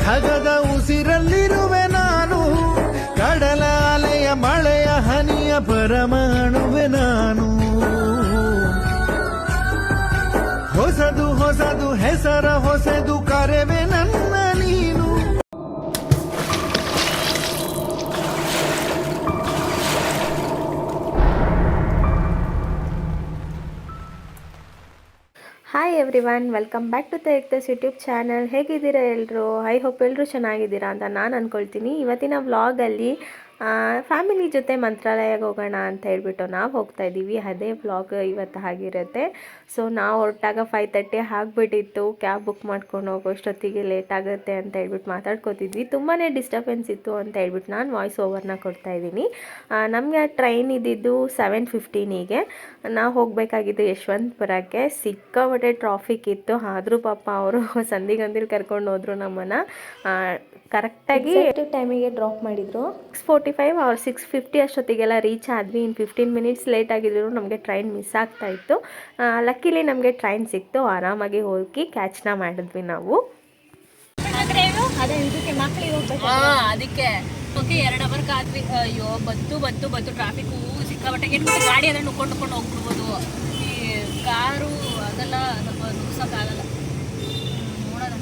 ಖಗದ ಉಸಿರಲ್ಲಿರುವೆ ನಾನು, ಕಡಲ ಅಲೆಯ ಮಳೆಯ ಹನಿಯ ಪರಮಾಣುವೆ ನಾನು. ಹೊಸದು ಹೊಸದು ಹೆಸರ ಹೊಸದು ಕರೆವೆ ನನ್ನ ನೀನು. Hi everyone, welcome back to the ಎಕ್ದಸ್ ಯೂಟ್ಯೂಬ್ ಚಾನಲ್. ಹೇಗಿದ್ದೀರಾ ಎಲ್ಲರೂ? ಐ ಹೋಪ್ ಎಲ್ಲರೂ ಚೆನ್ನಾಗಿದ್ದೀರಾ ಅಂತ ನಾನು ಅಂದ್ಕೊಳ್ತೀನಿ. ಇವತ್ತಿನ ವ್ಲಾಗಲ್ಲಿ ಫ್ಯಾಮಿಲಿ ಜೊತೆ ಮಂತ್ರಾಲಯಕ್ಕೆ ಹೋಗೋಣ ಅಂತ ಹೇಳ್ಬಿಟ್ಟು ನಾವು ಹೋಗ್ತಾ ಇದ್ದೀವಿ. ಅದೇ ವ್ಲಾಗ್ ಇವತ್ತು ಆಗಿರುತ್ತೆ. ಸೊ ನಾವು ಹೊರಟಾಗ 5:30 ಆಗಿಬಿಟ್ಟಿತ್ತು. ಕ್ಯಾಬ್ ಬುಕ್ ಮಾಡ್ಕೊಂಡು ಹೋಗೋಷ್ಟೊತ್ತಿಗೆ ಲೇಟ್ ಆಗುತ್ತೆ ಅಂತ ಹೇಳ್ಬಿಟ್ಟು ಮಾತಾಡ್ಕೋತಿದ್ವಿ. ತುಂಬಾ ಡಿಸ್ಟರ್ಬೆನ್ಸ್ ಇತ್ತು ಅಂತ ಹೇಳ್ಬಿಟ್ಟು ನಾನು ವಾಯ್ಸ್ ಓವರ್ನ ಕೊಡ್ತಾ ಇದ್ದೀನಿ. ನಮಗೆ ಟ್ರೈನ್ ಇದ್ದಿದ್ದು 7:15ಗೆ. ನಾವು ಹೋಗಬೇಕಾಗಿದ್ದು ಯಶವಂತಪುರಕ್ಕೆ. ಸಿಕ್ಕಾಪಟ್ಟೆ ಟ್ರಾಫಿಕ್ ಇತ್ತು. ಆದರೂ ಪಾಪ ಅವರು ಸಂದಿಗಂದಿಲ್ಲಿ ಕರ್ಕೊಂಡು ಹೋದ್ರು ನಮ್ಮನ್ನು. ಕರೆಕ್ಟಾಗಿ ಟೈಮಿಗೆ ಡ್ರಾಪ್ ಮಾಡಿದರು. 6:45 or 6:50 ಅಷ್ಟೊತ್ತಿಗೆಲ್ಲ ರೀಚ್ ಆದ್ವಿ. ಇನ್ನು 15 ಮಿನಿಟ್ಸ್ ಲೇಟ್ ಆಗಿದ್ರು ನಮಗೆ ಟ್ರೈನ್ ಮಿಸ್ ಆಗ್ತಾಯಿತ್ತು. ಲಕ್ಕಿಲಿ ನಮಗೆ ಟ್ರೈನ್ ಸಿಕ್ತು. ಆರಾಮಾಗಿ ಹೋಗಿ ಕ್ಯಾಚ್ನ ಮಾಡಿದ್ವಿ ನಾವು. ಅದಕ್ಕೆ ಓಕೆ 2 ಅವರ್ ಕಾದ್ವಿ. ಅಯ್ಯೋ ಬತ್ತು ಟ್ರಾಫಿಕ್ ಸಿಕ್ಕಾಪಟ್ಟೆ ಗಾಡಿ ಅದನ್ನು ನುಕ್ಕೊಂಡು ಹೋಗ್ಬಿಡ್ಬೋದು. ಈ ಕಾರು ಅದೆಲ್ಲ ಸ್ವಲ್ಪ ನುಗ್ಸೋಕ್ಕಾಗಲ್ಲ. ನೋಡೋಣ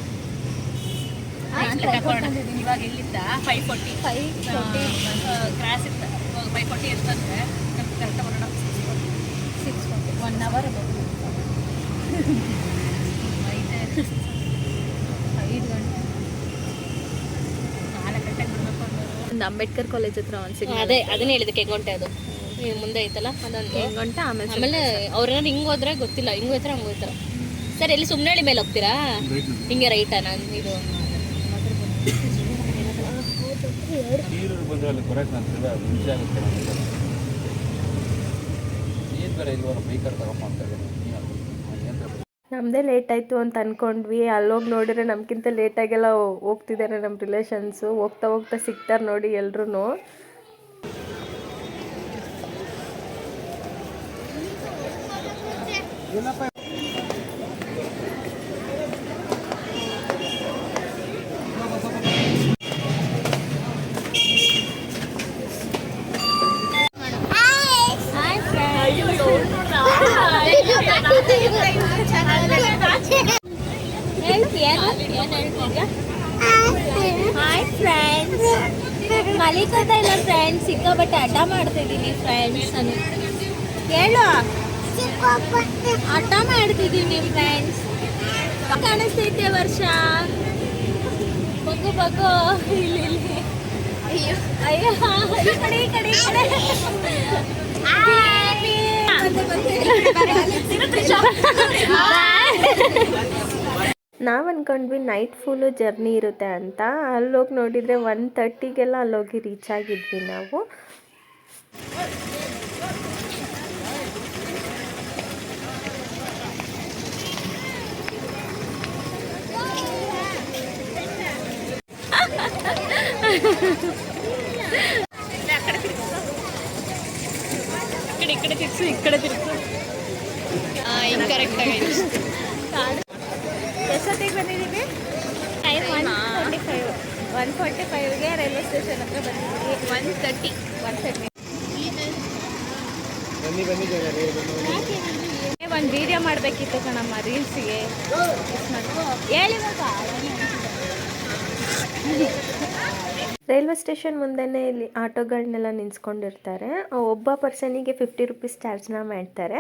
ಇವಾಗ ಇಲ್ಲಿಂದ 5:40 ಕ್ರಾಸ್ ಇತ್ತು. 5:40 ಇರ್ತಂದ್ರೆ ಕರೆಕ್ಟ್ ಬರೋಣ. 6:40 1 ಅವರ್ 5 ಗಂಟೆ 4 ಗಂಟೆಗೆ ಬಿಡಬೇಕು. ಒಂದು ಅಂಬೇಡ್ಕರ್ ಕಾಲೇಜ್ ಹತ್ರ ಒಂದು ಸಿಗ್ನಲ್. ಅದನ್ನೇ ಹೇಳಿದೆ. ಕೆಂಗೊಂಟೆ ಅದು ಮುಂದೆ ಐತಲ್ಲ ಅದೊಂದು ಕೆಂಗೊಂಟೆ. ಆಮೇಲೆ ಅವ್ರನ್ನ ಹಿಂಗೆ ಹೋದ್ರೆ ಗೊತ್ತಿಲ್ಲ, ಹಿಂಗೆ ಹೋಯ್ತಾರೆ ಹಂಗೆ ಹೋಯ್ತಾರೆ. ಸರ್ ಎಲ್ಲಿ ಸುಮ್ಮನೆ ಮೇಲೆ ಹೋಗ್ತೀರಾ? ಹಿಂಗೆ ರೈಟಾ? ನಾನು ಇದು ನಮ್ಮದೇ ಲೇಟ್ ಆಯಿತು ಅಂತ ಅಂದ್ಕೊಂಡ್ವಿ. ಅಲ್ಲೋಗಿ ನೋಡಿದ್ರೆ ನಮ್ಗಿಂತ ಲೇಟಾಗೆಲ್ಲ ಹೋಗ್ತಿದ್ದಾರೆ ನಮ್ಮ ರಿಲೇಷನ್ಸು. ಹೋಗ್ತಾ ಸಿಗ್ತಾರೆ ನೋಡಿ ಎಲ್ರೂ. ಹಾಯ್ ಫ್ರೆಂಡ್ಸ್, ಮಲಿಕದ ಇಲ್ಲ ಫ್ರೆಂಡ್ಸ್, ಸಿಕ್ಕಾಪಟ್ಟೆ ಅಡ್ಡ ಮಾಡ್ತಿದ್ದೀನಿ ಫ್ರೆಂಡ್ಸ್. ಹೇಳು, ಅಡ್ಡ ಮಾಡ್ತಿದ್ದೀನಿ ಫ್ರೆಂಡ್ಸ್. ಕಾಣಿಸ್ತೈತೆ ವರ್ಷ. ಬಗ್ಗು ಇಲ್ಲಿ ಅಯ್ಯೋ ಈ ಕಡೆ ನಾವು ಅಂದ್ಕೊಂಡ್ವಿ ನೈಟ್ ಫುಲ್ಲು ಜರ್ನಿ ಇರುತ್ತೆ ಅಂತ. ಅಲ್ಲೋಗಿ ನೋಡಿದರೆ 1:30ಗೆಲ್ಲ ಅಲ್ಲೋಗಿ ರೀಚ್ ಆಗಿದ್ವಿ ನಾವು. ಈ ಕಡೆ ತಿರ್ಸು. ಕರೆಕ್ಟಾಗಿ ಎಷ್ಟೊತ್ತಿಗೆ ಬಂದಿದ್ದೀವಿ? 1:45ಗೆ ರೈಲ್ವೆ ಸ್ಟೇಷನ್ ಹತ್ರ ಬಂದಿದ್ದೀವಿ. 1:30 ಒಂದು ವೀಡಿಯೋ ಮಾಡಬೇಕಿತ್ತು ಕಣಮ್ಮ ರೀಲ್ಸಿಗೆ. ರೈಲ್ವೆ ಸ್ಟೇಷನ್ ಮುಂದೆನೇ ಇಲ್ಲಿ ಆಟೋಗಳನ್ನೆಲ್ಲ ನಿಲ್ಸ್ಕೊಂಡಿರ್ತಾರೆ. ಒಬ್ಬ ಪರ್ಸನಿಗೆ 50 ರೂಪೀಸ್ ಚಾರ್ಜ್ನ ಮಾಡ್ತಾರೆ.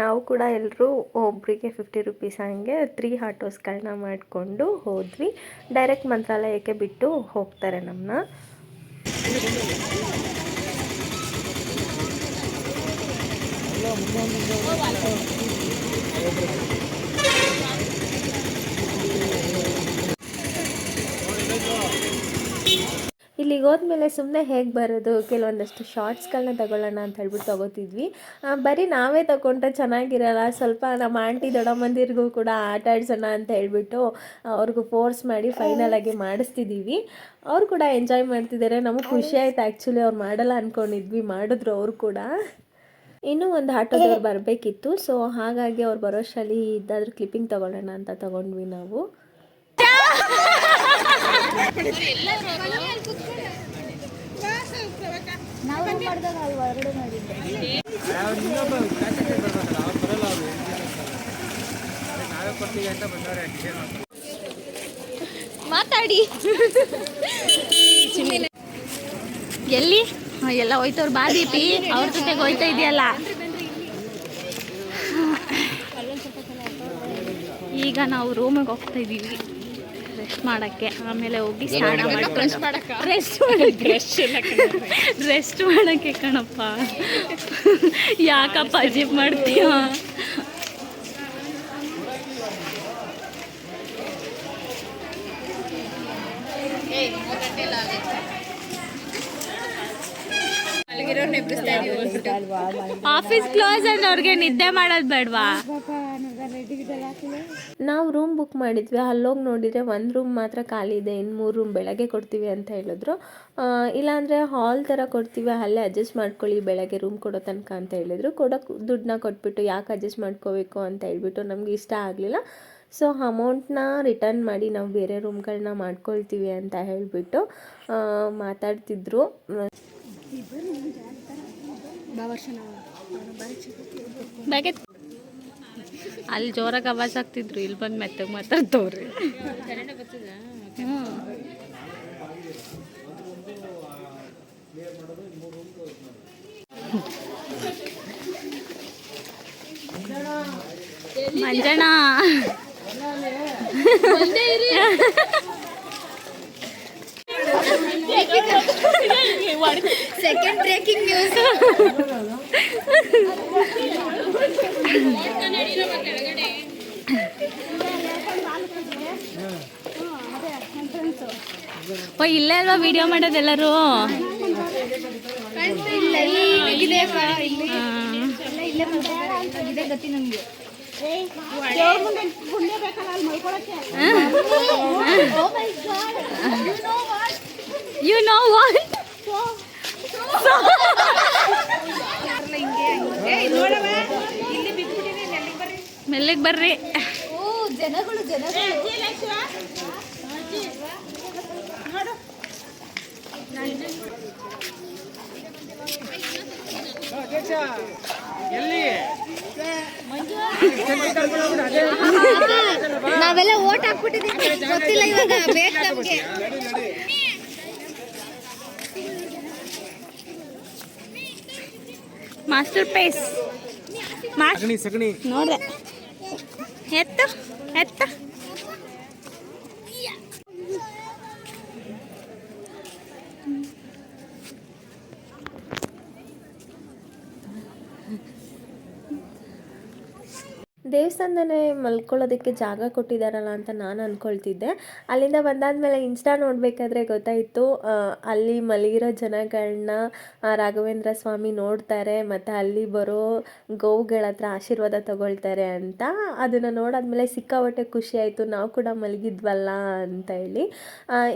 ನಾವು ಕೂಡ ಎಲ್ಲರೂ ಒಬ್ಬರಿಗೆ 50 ರೂಪೀಸ್ ಹಂಗೆ 3 ಆಟೋಸ್ಗಳನ್ನ ಮಾಡಿಕೊಂಡು ಹೋದ್ವಿ. ಡೈರೆಕ್ಟ್ ಮಂತ್ರಾಲಯಕ್ಕೆ ಬಿಟ್ಟು ಹೋಗ್ತಾರೆ ನಮ್ಮನ್ನ. ಇಲ್ಲಿಗೆ ಹೋದ್ಮೇಲೆ ಸುಮ್ಮನೆ ಹೇಗೆ ಬರೋದು, ಕೆಲವೊಂದಷ್ಟು ಶಾರ್ಟ್ಸ್ಗಳನ್ನ ತಗೊಳ್ಳೋಣ ಅಂತ ಹೇಳ್ಬಿಟ್ಟು ತೊಗೋತಿದ್ವಿ. ಬರೀ ನಾವೇ ತಗೊಂಡ್ರೆ ಚೆನ್ನಾಗಿರಲ್ಲ. ಸ್ವಲ್ಪ ನಮ್ಮ ಆಂಟಿ ದೊಡ್ಡಮ್ಮಂದಿರಿಗೂ ಕೂಡ ಆಟ ಆಡ್ಸೋಣ ಅಂತ ಹೇಳ್ಬಿಟ್ಟು ಅವ್ರಿಗೂ ಫೋರ್ಸ್ ಮಾಡಿ ಫೈನಲಾಗಿ ಮಾಡಿಸ್ತಿದ್ದೀವಿ. ಅವ್ರು ಕೂಡ ಎಂಜಾಯ್ ಮಾಡ್ತಿದ್ದಾರೆ. ನಮಗೆ ಖುಷಿ ಆಯ್ತು. ಆ್ಯಕ್ಚುಲಿ ಅವ್ರು ಮಾಡಲ್ಲ ಅಂದ್ಕೊಂಡಿದ್ವಿ, ಮಾಡಿದ್ರು ಅವರು ಕೂಡ. ಇನ್ನೂ ಒಂದು ಆಟೋದವ್ರು ಬರಬೇಕಿತ್ತು. ಸೊ ಹಾಗಾಗಿ ಅವ್ರು ಬರೋಷ್ಟರಲ್ಲಿ ಇದ್ದಾದ್ರೂ ಕ್ಲಿಪ್ಪಿಂಗ್ ತೊಗೊಳ್ಳೋಣ ಅಂತ ತೊಗೊಂಡ್ವಿ ನಾವು. ಮಾತಾಡಿ ಎಲ್ಲಿ ಎಲ್ಲ ಹೋಯ್ತವ್ರು ಬಾ ದೀಪಿ ಅವ್ರ ಜೊತೆಗೆ ಹೋಯ್ತಾ ಇದೆಯಲ್ಲ. ಈಗ ನಾವು ರೂಮಿಗೆ ಹೋಗ್ತಾ ಇದ್ದೀವಿ ರೆಸ್ಟ್ ಮಾಡೋಕ್ಕೆ. ಆಮೇಲೆ ಹೋಗಿ ಸ್ನಾನ ಮಾಡ್ಕೊಂಡು ರೆಸ್ಟ್ ಮಾಡೋಕ್ಕೆ ಕಣಪ್ಪ. ಯಾಕಪ್ಪ ಅಜೀಬ್ ಮಾಡ್ತೀಯ? ಆಫೀಸ್ ಕ್ಲೋಸ್ ಅಂದ್ರೆ ಅವ್ರಿಗೆ ನಿದ್ದೆ ಮಾಡೋದು ಬೇಡವಾ? ನಾವು ರೂಮ್ ಬುಕ್ ಮಾಡಿದ್ವಿ, ಅಲ್ಲೋಗಿ ನೋಡಿದರೆ ಒಂದು ರೂಮ್ ಮಾತ್ರ ಖಾಲಿ ಇದೆ, ಇನ್ನು 3 ರೂಮ್ ಬೆಳಗ್ಗೆ ಕೊಡ್ತೀವಿ ಅಂತ ಹೇಳಿದ್ರು. ಇಲ್ಲಾಂದರೆ ಹಾಲ್ ಥರ ಕೊಡ್ತೀವಿ, ಅಲ್ಲೇ ಅಡ್ಜಸ್ಟ್ ಮಾಡ್ಕೊಳ್ಳಿ ಬೆಳಗ್ಗೆ ರೂಮ್ ಕೊಡೋ ತನಕ ಅಂತ ಹೇಳಿದರು. ದುಡ್ಡನ್ನ ಕೊಟ್ಬಿಟ್ಟು ಯಾಕೆ ಅಡ್ಜಸ್ಟ್ ಮಾಡ್ಕೋಬೇಕು ಅಂತ ಹೇಳ್ಬಿಟ್ಟು ನಮ್ಗೆ ಇಷ್ಟ ಆಗಲಿಲ್ಲ. ಸೊ ಅಮೌಂಟ್ನ ರಿಟರ್ನ್ ಮಾಡಿ ನಾವು ಬೇರೆ ರೂಮ್ಗಳನ್ನ ಮಾಡ್ಕೊಳ್ತೀವಿ ಅಂತ ಹೇಳಿಬಿಟ್ಟು ಮಾತಾಡ್ತಿದ್ರು. ಅಲ್ಲಿ ಜೋರಾಗಿ ಆವಾಜ್ ಆಗ್ತಿದ್ರು, ಇಲ್ಲಿ ಬಂದು ಮೆತ್ತಗೆ ಮಾತಾಡ್ತವ್ರಿ. Manjanna second breaking news. ಓ ಇಲ್ಲೇ ಅಲ್ವಾ ವಿಡಿಯೋ ಮಾಡೋದೆಲ್ಲರೂ? You know what? ಮೆಲ್ಲಿಗೆ ಬರ್ರಿ. ಜನಗಳು ನಾವೆಲ್ಲ ಓಟ್ ಹಾಕ್ಬಿಟ್ಟಿದ್ದೀವಿ, ಗೊತ್ತಿಲ್ಲ ಇವಾಗ ಬೇಕು ನಮ್ಗೆ. ಮಾಸ್ಟರ್ ಪೇಸ್ ಸಗಣಿ ನೋಡ್ರೆ ಎತ್ತ ದೇವಸ್ಥಾನದಲ್ಲೇ ಮಲ್ಕೊಳ್ಳೋದಕ್ಕೆ ಜಾಗ ಕೊಟ್ಟಿದ್ದಾರಲ್ಲ ಅಂತ ನಾನು ಅಂದ್ಕೊಳ್ತಿದ್ದೆ. ಅಲ್ಲಿಂದ ಬಂದಾದಮೇಲೆ ಇನ್ಸ್ಟಾ ನೋಡಬೇಕಾದ್ರೆ ಗೊತ್ತಾಯಿತು ಅಲ್ಲಿ ಮಲಗಿರೋ ಜನಗಳನ್ನ ರಾಘವೇಂದ್ರ ಸ್ವಾಮಿ ನೋಡ್ತಾರೆ ಮತ್ತು ಅಲ್ಲಿ ಬರೋ ಗೋವುಗಳ ಹತ್ರ ಆಶೀರ್ವಾದ ತಗೊಳ್ತಾರೆ ಅಂತ. ಅದನ್ನು ನೋಡಾದ್ಮೇಲೆ ಸಿಕ್ಕಾಪಟ್ಟೆ ಖುಷಿ ಆಯಿತು, ನಾವು ಕೂಡ ಮಲಗಿದ್ವಲ್ಲ ಅಂತ ಹೇಳಿ.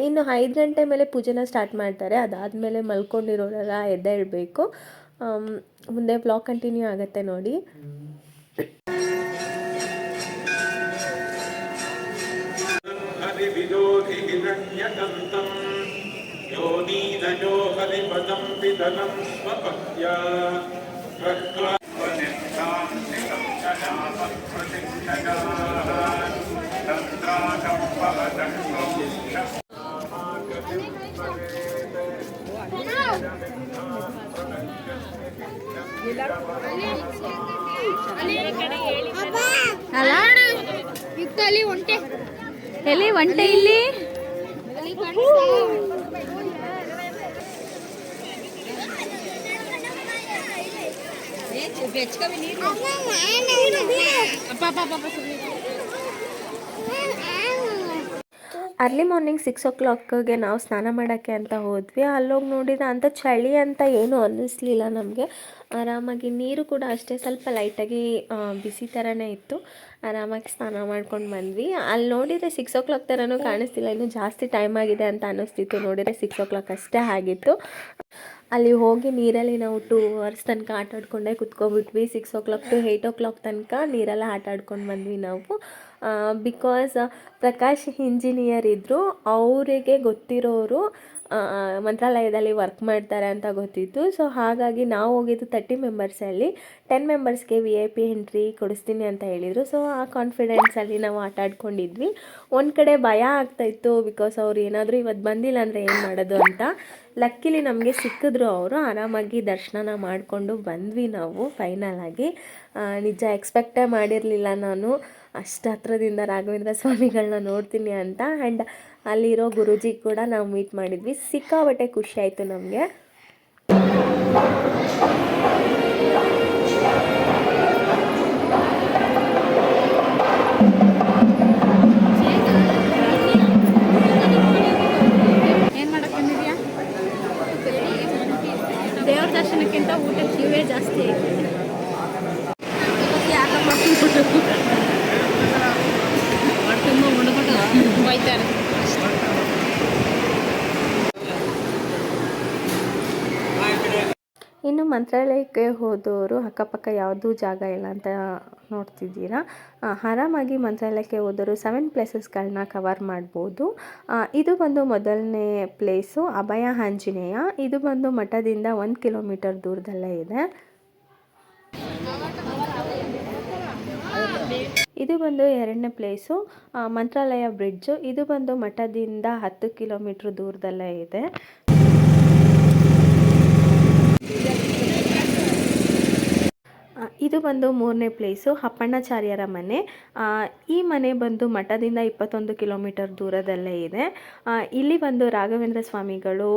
ಇನ್ನು 5 ಗಂಟೆ ಮೇಲೆ ಪೂಜೆನ ಸ್ಟಾರ್ಟ್ ಮಾಡ್ತಾರೆ. ಅದಾದಮೇಲೆ ಮಲ್ಕೊಂಡಿರೋರೆಲ್ಲ ಎದ್ದೇಳಬೇಕು. ಮುಂದೆ ಬ್ಲಾಗ್ ಕಂಟಿನ್ಯೂ ಆಗುತ್ತೆ ನೋಡಿ. विदोधि हिरण्यकन्तम् योनीदयो हरिपदं विदनं स्वपत्या कृत्वा स्वनिष्ठान्तिकं जनापप्रतिष्ठयाः तन्त्राकं पवदक्षं ಇತ್ತಲ್ಲಿ ಒಂಟೆ ಎಲ್ಲಿ ಒಂಟೆ ಇಲ್ಲಿ ಅರ್ಲಿ ಮಾರ್ನಿಂಗ್ 6 o'clockಗೆ ನಾವು ಸ್ನಾನ ಮಾಡೋಕ್ಕೆ ಅಂತ ಹೋದ್ವಿ. ಅಲ್ಲೋಗಿ ನೋಡಿದ್ರೆ ಅಂಥ ಚಳಿ ಅಂತ ಏನೂ ಅನ್ನಿಸ್ಲಿಲ್ಲ ನಮಗೆ. ಆರಾಮಾಗಿ ನೀರು ಕೂಡ ಅಷ್ಟೇ ಸ್ವಲ್ಪ ಲೈಟಾಗಿ ಬಿಸಿ ಥರನೇ ಇತ್ತು. ಆರಾಮಾಗಿ ಸ್ನಾನ ಮಾಡ್ಕೊಂಡು ಬಂದ್ವಿ. ಅಲ್ಲಿ ನೋಡಿದರೆ 6 o'clock ಥರನೂ ಕಾಣಿಸ್ತಿಲ್ಲ, ಇನ್ನೂ ಜಾಸ್ತಿ ಟೈಮ್ ಆಗಿದೆ ಅಂತ ಅನ್ನಿಸ್ತಿತ್ತು. ನೋಡಿದರೆ 6 o'clock ಅಷ್ಟೇ ಆಗಿತ್ತು. ಅಲ್ಲಿ ಹೋಗಿ ನೀರಲ್ಲಿ ನಾವು 2 hours ತನಕ ಆಟ ಆಡ್ಕೊಂಡೇ ಕುತ್ಕೊಬಿಟ್ವಿ. 6 o'clock to 8 o'clock ತನಕ ನೀರೆಲ್ಲ ಆಟ ಆಡ್ಕೊಂಡು ಬಂದ್ವಿ ನಾವು. ಬಿಕಾಸ್ ಪ್ರಕಾಶ್ ಇಂಜಿನಿಯರ್ ಇದ್ದರು, ಅವರಿಗೆ ಗೊತ್ತಿರೋರು ಮಂತ್ರಾಲಯದಲ್ಲಿ ವರ್ಕ್ ಮಾಡ್ತಾರೆ ಅಂತ ಗೊತ್ತಿತ್ತು. ಸೊ ಹಾಗಾಗಿ ನಾವು ಹೋಗಿದ್ದು 30 ಮೆಂಬರ್ಸಲ್ಲಿ 10 ಮೆಂಬರ್ಸ್ಗೆ VIP ಎಂಟ್ರಿ ಕೊಡಿಸ್ತೀನಿ ಅಂತ ಹೇಳಿದರು. ಸೊ ಆ ಕಾನ್ಫಿಡೆನ್ಸಲ್ಲಿ ನಾವು ಆಟ ಆಡ್ಕೊಂಡಿದ್ವಿ. ಒಂದು ಕಡೆ ಭಯ ಆಗ್ತಾಯಿತ್ತು, ಬಿಕಾಸ್ ಅವ್ರು ಏನಾದರೂ ಇವತ್ತು ಬಂದಿಲ್ಲ ಅಂದರೆ ಏನು ಮಾಡೋದು ಅಂತ. ಲಕ್ಕಿಲಿ ನಮಗೆ ಸಿಕ್ಕಿದ್ರು ಅವರು. ಆರಾಮಾಗಿ ದರ್ಶನ ಮಾಡಿಕೊಂಡು ಬಂದ್ವಿ ನಾವು ಫೈನಲ್ ಆಗಿ. ನಿಜ ಎಕ್ಸ್ಪೆಕ್ಟೇ ಮಾಡಿರಲಿಲ್ಲ ನಾನು ಅಷ್ಟು ಹತ್ರದಿಂದ ರಾಘವೇಂದ್ರ ಸ್ವಾಮಿಗಳನ್ನ ನೋಡ್ತೀನಿ ಅಂತ. ಆ್ಯಂಡ್ ಅಲ್ಲಿರೋ ಗುರೂಜಿ ಕೂಡ ನಾವು ಮೀಟ್ ಮಾಡಿದ್ವಿ. ಸಿಕ್ಕಾಬಟ್ಟೆ ಖುಷಿ ಆಯಿತು ನಮಗೆ. ಏನು ಮಾಡಕ್ಕೆ ಬಂದಿದ್ಯಾ? ದೇವ್ರ ದರ್ಶನಕ್ಕಿಂತ ಊಟ ಕ್ಯೂವೇ ಜಾಸ್ತಿ ಐತೆ. ತುಂಬ ಉಣ್ಬಿಟ್ಟು ಹೋಯ್ತಾರೆ. ಇನ್ನು ಮಂತ್ರಾಲಯಕ್ಕೆ ಹೋದವರು ಅಕ್ಕಪಕ್ಕ ಯಾವುದೂ ಜಾಗ ಇಲ್ಲ ಅಂತ ನೋಡ್ತಿದ್ದೀರಾ. ಆರಾಮಾಗಿ ಮಂತ್ರಾಲಯಕ್ಕೆ ಹೋದವರು 7 ಪ್ಲೇಸಸ್ಗಳನ್ನ ಕವರ್ ಮಾಡ್ಬೋದು. ಇದು ಬಂದು ಮೊದಲನೇ ಪ್ಲೇಸು ಅಭಯ ಆಂಜನೇಯ. ಇದು ಬಂದು ಮಠದಿಂದ 1 ಕಿಲೋಮೀಟರ್ ದೂರದಲ್ಲೇ ಇದೆ. ಇದು ಬಂದು 2ನೇ ಪ್ಲೇಸು ಮಂತ್ರಾಲಯ ಬ್ರಿಡ್ಜು. ಇದು ಬಂದು ಮಠದಿಂದ 10 ಕಿಲೋಮೀಟ್ರ್ ದೂರದಲ್ಲೇ ಇದೆ. ಇದು ಬಂದು 3ನೇ ಪ್ಲೇಸು ಅಪ್ಪಣ್ಣಾಚಾರ್ಯರ ಮನೆ. ಈ ಮನೆ ಬಂದು ಮಠದಿಂದ 21 ಕಿಲೋಮೀಟರ್ ದೂರದಲ್ಲೇ ಇದೆ. ಇಲ್ಲಿ ಬಂದು ರಾಘವೇಂದ್ರ ಸ್ವಾಮಿಗಳು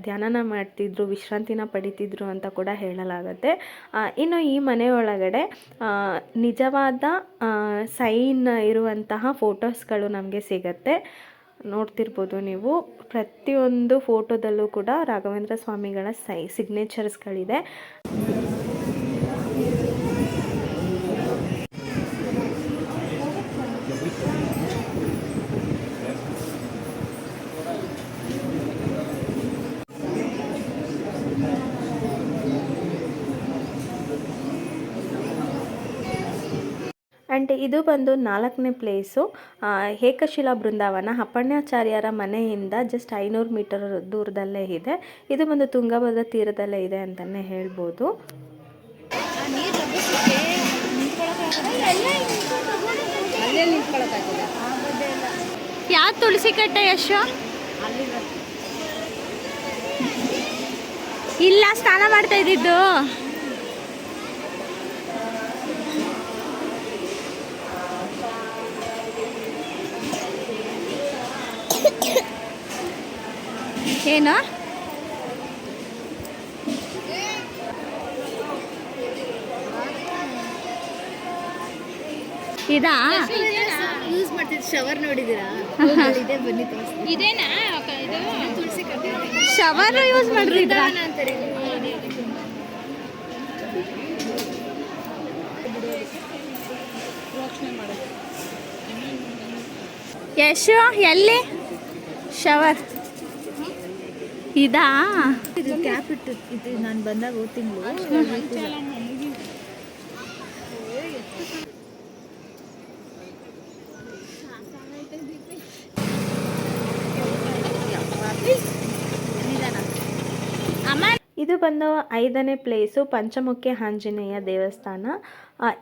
ಧ್ಯಾನನ ಮಾಡ್ತಿದ್ರು, ವಿಶ್ರಾಂತಿನ ಪಡಿತಿದ್ರು ಅಂತ ಕೂಡ ಹೇಳಲಾಗುತ್ತೆ. ಇನ್ನು ಈ ಮನೆಯೊಳಗಡೆ ನಿಜವಾದ ಸೈನ್ ಇರುವಂತಹ ಫೋಟೋಸ್ಗಳು ನಮಗೆ ಸಿಗತ್ತೆ. ನೋಡ್ತಿರ್ಬೋದು ನೀವು, ಪ್ರತಿಯೊಂದು ಫೋಟೋದಲ್ಲೂ ಕೂಡ ರಾಘವೇಂದ್ರ ಸ್ವಾಮಿಗಳ ಸಿಗ್ನೇಚರ್ಸ್ಗಳಿದೆ. ಆ್ಯಂಡ್ ಇದು ಬಂದು 4ನೇ ಪ್ಲೇಸು ಏಕಶಿಲಾ ಬೃಂದಾವನ. ಅಪ್ಪಣ್ಣಾಚಾರ್ಯರ ಮನೆಯಿಂದ ಜಸ್ಟ್ 500 ಮೀಟರ್ ದೂರದಲ್ಲೇ ಇದೆ. ಇದು ಬಂದು ತುಂಗಭದ್ರಾ ತೀರದಲ್ಲೇ ಇದೆ ಅಂತಲೇ ಹೇಳ್ಬೋದು. ಯಾವ ತುಳಸಿ ಕಟ್ಟೆ ಯಶೋ? ಇಲ್ಲ, ಸ್ನಾನ ಮಾಡ್ತಾ ಇದ್ದಿದ್ದು. ಏನು ಇದಾ ಯೂಸ್ ಮಾಡ್ತಿದ್ದು ಶವರ್ ನೋಡಿದ್ದೀರಾ? ಇದೆ ಬನ್ನಿ ತೋರಿಸ್ತೀನಿ. ಇದೇನಾ ಇದು ತುಳಸಿ ಕಟ್ಟೆ ಶವರ್ ಯೂಸ್ ಮಾಡಿದ್ರ ಅಂತಾರೆ. ಯಶು ಎಲ್ಲಿ ಶವರ್ ಇದಾ? ಇದು ಕ್ಯಾಪ್ ಇಟ್ಟು ಇದು ನಾನು ಬಂದಾಗ ಹೋದ ತಿಂಗಳು. ಇದು ಬಂದು 5ನೇ ಪ್ಲೇಸು ಪಂಚಮುಖಿ ಆಂಜನೇಯ ದೇವಸ್ಥಾನ.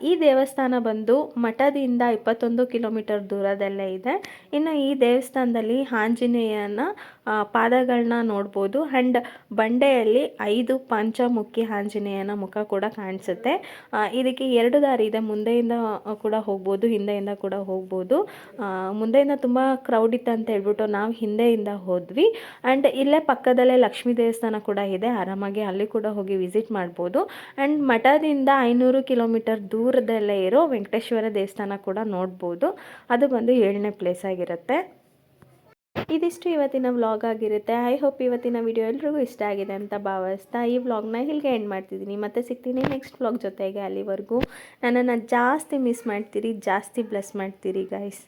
ಈ ದೇವಸ್ಥಾನ ಬಂದು ಮಠದಿಂದ 21 ಕಿಲೋಮೀಟರ್ ದೂರದಲ್ಲೇ ಇದೆ. ಇನ್ನು ಈ ದೇವಸ್ಥಾನದಲ್ಲಿ ಆಂಜನೇಯನ ಪಾದಗಳನ್ನ ನೋಡ್ಬೋದು. ಆ್ಯಂಡ್ ಬಂಡೆಯಲ್ಲಿ 5 ಪಂಚಮುಖಿ ಆಂಜನೇಯನ ಮುಖ ಕೂಡ ಕಾಣಿಸುತ್ತೆ. ಇದಕ್ಕೆ 2 ದಾರಿ ಇದೆ, ಮುಂದೆಯಿಂದ ಕೂಡ ಹೋಗ್ಬೋದು, ಹಿಂದೆಯಿಂದ ಕೂಡ ಹೋಗ್ಬೋದು. ಮುಂದೆಯಿಂದ ತುಂಬ ಕ್ರೌಡ್ ಇತ್ತು ಅಂತ ಹೇಳ್ಬಿಟ್ಟು ನಾವು ಹಿಂದೆಯಿಂದ ಹೋದ್ವಿ. ಆ್ಯಂಡ್ ಇಲ್ಲೇ ಪಕ್ಕದಲ್ಲೇ ಲಕ್ಷ್ಮೀ ದೇವಸ್ಥಾನ ಕೂಡ ಇದೆ, ಆರಾಮಾಗಿ ಅಲ್ಲಿ ಕೂಡ ಹೋಗಿ ವಿಸಿಟ್ ಮಾಡ್ಬೋದು. ಆ್ಯಂಡ್ ಮಠದಿಂದ 500 ಕಿಲೋಮೀಟರ್ ದೂರದಲ್ಲೇ ಇರೋ ವೆಂಕಟೇಶ್ವರ ದೇವಸ್ಥಾನ ಕೂಡ ನೋಡ್ಬೋದು. ಅದು ಬಂದು 7ನೇ ಪ್ಲೇಸ್ ಆಗಿರುತ್ತೆ. ಇದಿಷ್ಟು ಇವತ್ತಿನ ವ್ಲಾಗ್ ಆಗಿರುತ್ತೆ. ಐ ಹೋಪ್ ಇವತ್ತಿನ ವಿಡಿಯೋ ಎಲ್ರಿಗೂ ಇಷ್ಟ ಆಗಿದೆ ಅಂತ ಭಾವಿಸ್ತಾ ಈ ವ್ಲಾಗ್ನ ಇಲ್ಲಿಗೆ ಎಂಡ್ ಮಾಡ್ತಿದ್ದೀನಿ. ಮತ್ತೆ ಸಿಗ್ತೀನಿ ನೆಕ್ಸ್ಟ್ ವ್ಲಾಗ್ ಜೊತೆಗೆ. ಅಲ್ಲಿವರೆಗೂ ನನ್ನನ್ನು ಜಾಸ್ತಿ ಮಿಸ್ ಮಾಡ್ತೀರಿ, ಜಾಸ್ತಿ ಬ್ಲೆಸ್ ಮಾಡ್ತೀರಿ ಗೈಸ್.